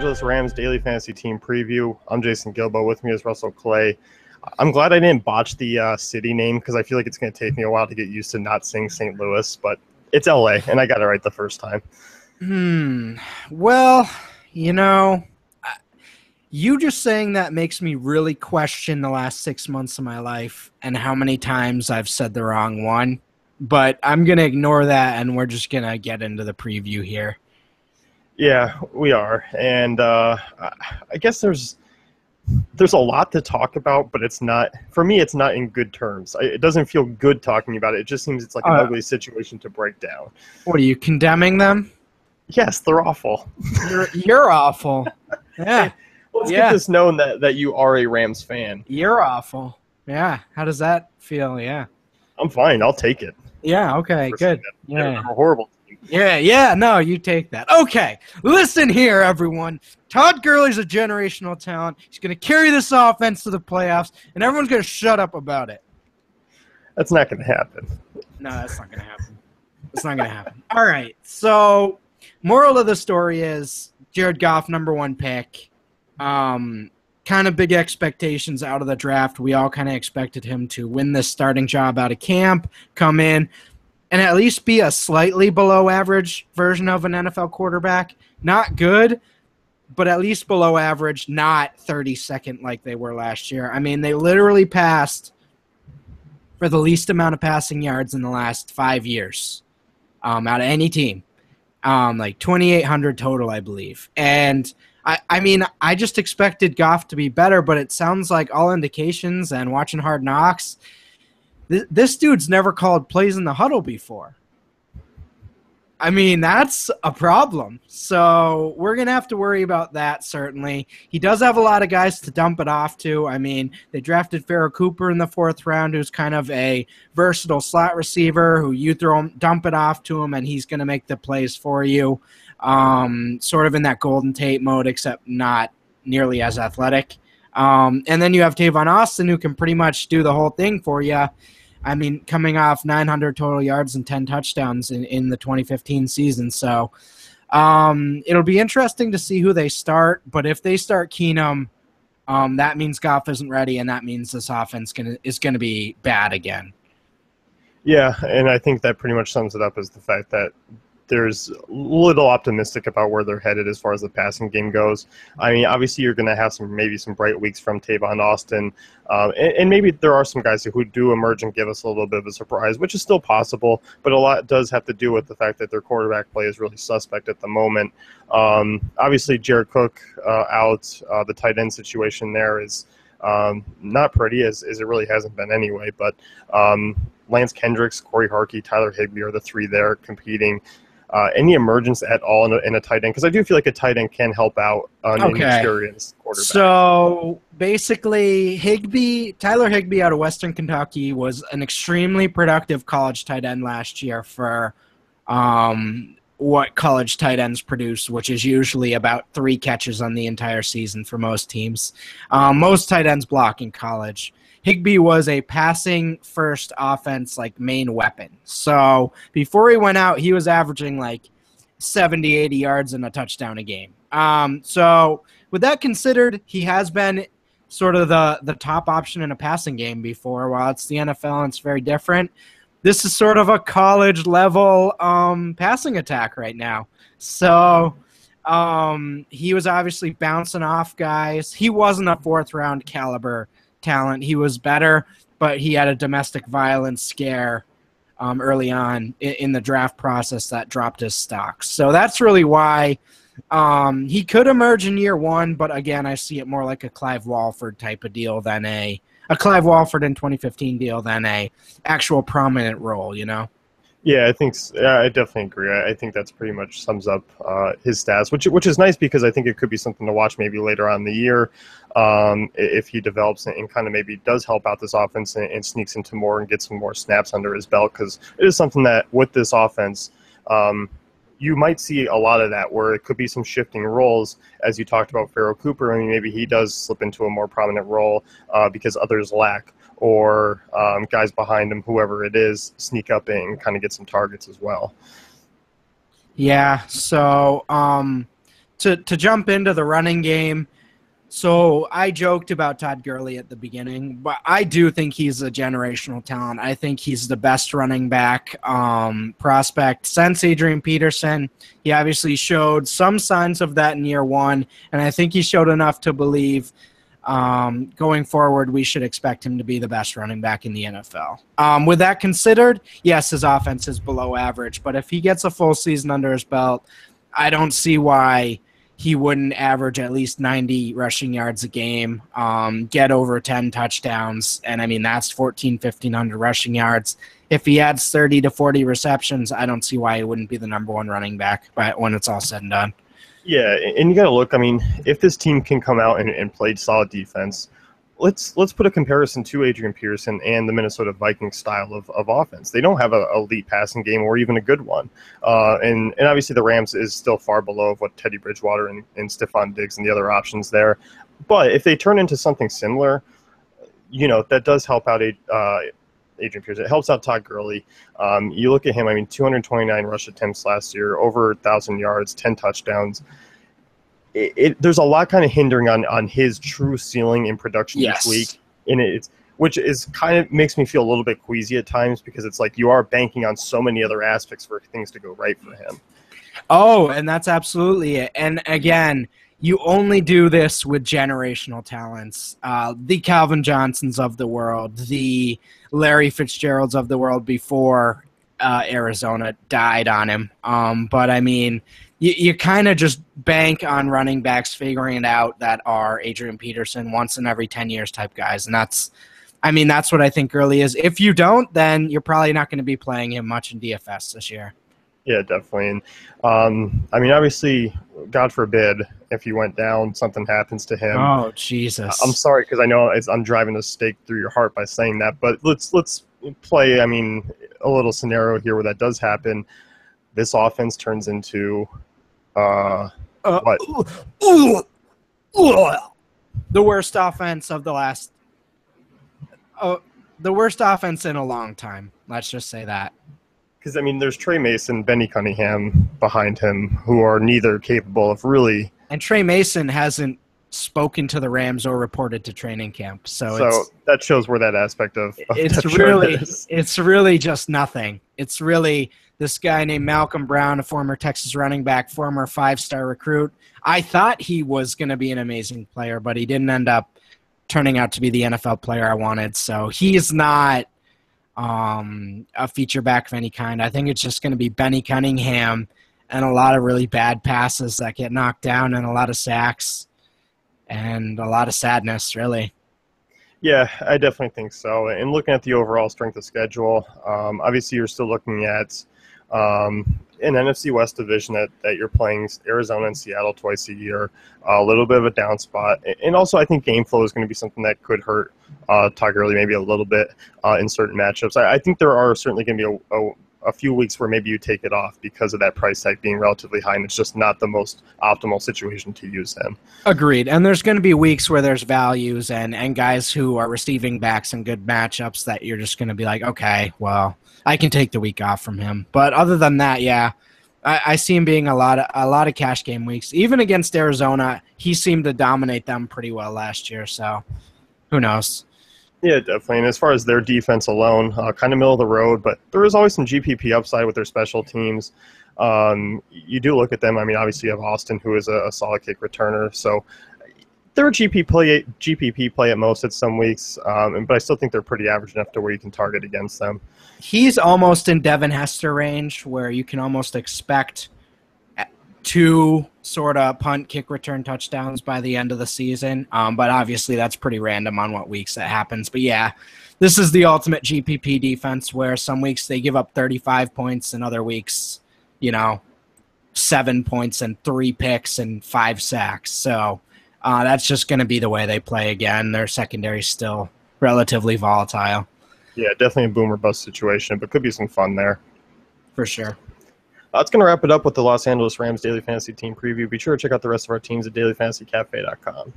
Angeles Rams Daily Fantasy Team Preview. I'm Jason Gilbo. With me is Russell Clay. I'm glad I didn't botch the city name because I feel like it's going to take me a while to get used to not saying St. Louis, but it's LA, and I got it right the first time. Well, you just saying that makes me really question the last 6 months of my life and how many times I've said the wrong one. But I'm going to ignore that, and we're just going to get into the preview here. Yeah, we are. And I guess there's a lot to talk about, but it's not, for me, it's not in good terms. It doesn't feel good talking about it. It just seems it's like an ugly situation to break down. What, are you condemning them? Yes, they're awful. You're awful. Yeah. Let's get this known that you are a Rams fan. You're awful. Yeah. How does that feel? Yeah. I'm fine. I'll take it. Yeah, okay, good. Yeah. They're a horrible team. Yeah, no, you take that. Okay, listen here, everyone. Todd Gurley's a generational talent. He's going to carry this offense to the playoffs, and everyone's going to shut up about it. That's not going to happen. No, that's not going to happen. It's not going to happen. All right, so moral of the story is Jared Goff, number one pick. Kind of big expectations out of the draft. We all kind of expected him to win this starting job out of camp, come in, and at least be a slightly below average version of an NFL quarterback. Not good, but at least below average, not 32nd like they were last year. I mean, they literally passed for the least amount of passing yards in the last 5 years out of any team. Like 2,800 total, I believe. And I mean, I just expected Goff to be better, but it sounds like all indications and watching Hard Knocks, this dude's never called plays in the huddle before. I mean, that's a problem. So we're going to have to worry about that, certainly. He does have a lot of guys to dump it off to. I mean, they drafted Pharoh Cooper in the 4th round, who's kind of a versatile slot receiver who you dump it off to him, and he's going to make the plays for you. Sort of in that Golden Tate mode, except not nearly as athletic. And then you have Tavon Austin, who can pretty much do the whole thing for you. I mean, coming off 900 total yards and 10 touchdowns in the 2015 season. So it'll be interesting to see who they start. But if they start Keenum, that means Goff isn't ready, and that means this offense is going to be bad again. Yeah, and I think that pretty much sums it up as the fact that there's little optimistic about where they're headed as far as the passing game goes. I mean, obviously you're going to have maybe some bright weeks from Tavon Austin, and maybe there are some guys who do emerge and give us a little bit of a surprise, which is still possible, but a lot does have to do with the fact that their quarterback play is really suspect at the moment. Obviously Jared Cook out, the tight end situation there is not pretty, as it really hasn't been anyway, but Lance Kendricks, Corey Harkey, Tyler Higbee are the three there competing. Any emergence at all in a tight end? Because I do feel like a tight end can help out an inexperienced quarterback. So basically, Tyler Higbee out of Western Kentucky was an extremely productive college tight end last year for what college tight ends produce, which is usually about 3 catches on the entire season for most teams. Most tight ends block in college. Higbee was a passing-first offense, main weapon. So before he went out, he was averaging 70, 80 yards and a touchdown a game. So with that considered, he has been sort of the top option in a passing game before. While it's the NFL and it's very different, this is sort of a college-level passing attack right now. So he was obviously bouncing off guys. He wasn't a 4th-round caliber talent. He was better, but he had a domestic violence scare early on in the draft process that dropped his stock. So that's really why he could emerge in year 1, but again, I see it more like a Clive Walford type of deal than a Clive Walford in 2015 deal than a actual prominent role, Yeah, I definitely agree. I think that's pretty much sums up his stats, which is nice because I think it could be something to watch maybe later on in the year if he develops and kind of maybe does help out this offense and sneaks into more and gets some more snaps under his belt, because it is something that with this offense you might see a lot of that where it could be some shifting roles, as you talked about Pharoh Cooper. I mean, maybe he does slip into a more prominent role because others lack, or guys behind him, whoever it is, sneak up and kind of get some targets as well. Yeah, so to jump into the running game, so I joked about Todd Gurley at the beginning, but I do think he's a generational talent. I think he's the best running back prospect since Adrian Peterson. He obviously showed some signs of that in year one, and I think he showed enough to believe going forward we should expect him to be the best running back in the NFL. With that considered, yes, his offense is below average, but if he gets a full season under his belt, I don't see why he wouldn't average at least 90 rushing yards a game, get over 10 touchdowns. And I mean, that's 1,500 rushing yards. If he adds 30 to 40 receptions, I don't see why he wouldn't be the number one running back when it's all said and done. Yeah, and you got to look, I mean, if this team can come out and play solid defense, let's put a comparison to Adrian Peterson and the Minnesota Vikings style of offense. They don't have an elite passing game or even a good one. And obviously the Rams is still far below what Teddy Bridgewater and Stephon Diggs and the other options there. But if they turn into something similar, that does help out Adrian Peterson. It helps out Todd Gurley. You look at him, I mean, 229 rush attempts last year, over 1,000 yards, 10 touchdowns. There's a lot kind of hindering on his true ceiling in production Yes. each week, and which is kind of makes me feel a little bit queasy at times, because it's like you are banking on so many other aspects for things to go right for him. Oh, and that's absolutely it. And again, you only do this with generational talents. The Calvin Johnsons of the world, the Larry Fitzgeralds of the world before Arizona died on him. But I mean, you kind of just bank on running backs figuring it out that are Adrian Peterson once in every 10 years type guys. And that's what I think Gurley is. If you don't, then you're probably not going to be playing him much in DFS this year. Yeah, definitely. And I mean, obviously, God forbid, if he went down, something happens to him. Oh, Jesus. I'm sorry, because I know I'm driving a stake through your heart by saying that, but let's play, I mean, a little scenario here where that does happen. This offense turns into what? The worst offense of the last the worst offense in a long time. Let's just say that. Because, I mean, there's Trey Mason, Benny Cunningham behind him, who are neither capable of really. And Trey Mason hasn't spoken to the Rams or reported to training camp. So that shows where that aspect of it's really just nothing. It's really this guy named Malcolm Brown, a former Texas running back, former 5-star recruit. I thought he was going to be an amazing player, but he didn't end up turning out to be the NFL player I wanted. So he's not a feature back of any kind. I think it's just going to be Benny Cunningham and a lot of really bad passes that get knocked down and a lot of sacks and a lot of sadness, really. Yeah, I definitely think so. And looking at the overall strength of schedule, obviously you're still looking at an NFC West division that you're playing Arizona and Seattle twice a year, a little bit of a down spot. And also I think game flow is going to be something that could hurt Todd Gurley maybe a little bit in certain matchups. I think there are certainly going to be a few weeks where maybe you take it off because of that price tag being relatively high, and it's just not the most optimal situation to use him. Agreed. And there's going to be weeks where there's values and guys who are receiving backs in good matchups that you're just going to be like, okay, well, I can take the week off from him. But other than that, yeah, I see him being a lot of cash game weeks. Even against Arizona, he seemed to dominate them pretty well last year. So who knows? Yeah, definitely. And as far as their defense alone, kind of middle of the road, but there is always some GPP upside with their special teams. You do look at them. I mean, obviously you have Austin, who is a solid kick returner. So they're a GPP play at most at some weeks, but I still think they're pretty average enough to where you can target against them. He's almost in Devin Hester range where you can almost expect 2 sort of punt, kick, return touchdowns by the end of the season. But obviously that's pretty random on what weeks that happens. But yeah, this is the ultimate GPP defense where some weeks they give up 35 points and other weeks, 7 points and 3 picks and 5 sacks. So that's just going to be the way they play again. Their secondary is still relatively volatile. Yeah, definitely a boom or bust situation, but could be some fun there. For sure. That's going to wrap it up with the Los Angeles Rams Daily Fantasy Team Preview. Be sure to check out the rest of our teams at dailyfantasycafe.com.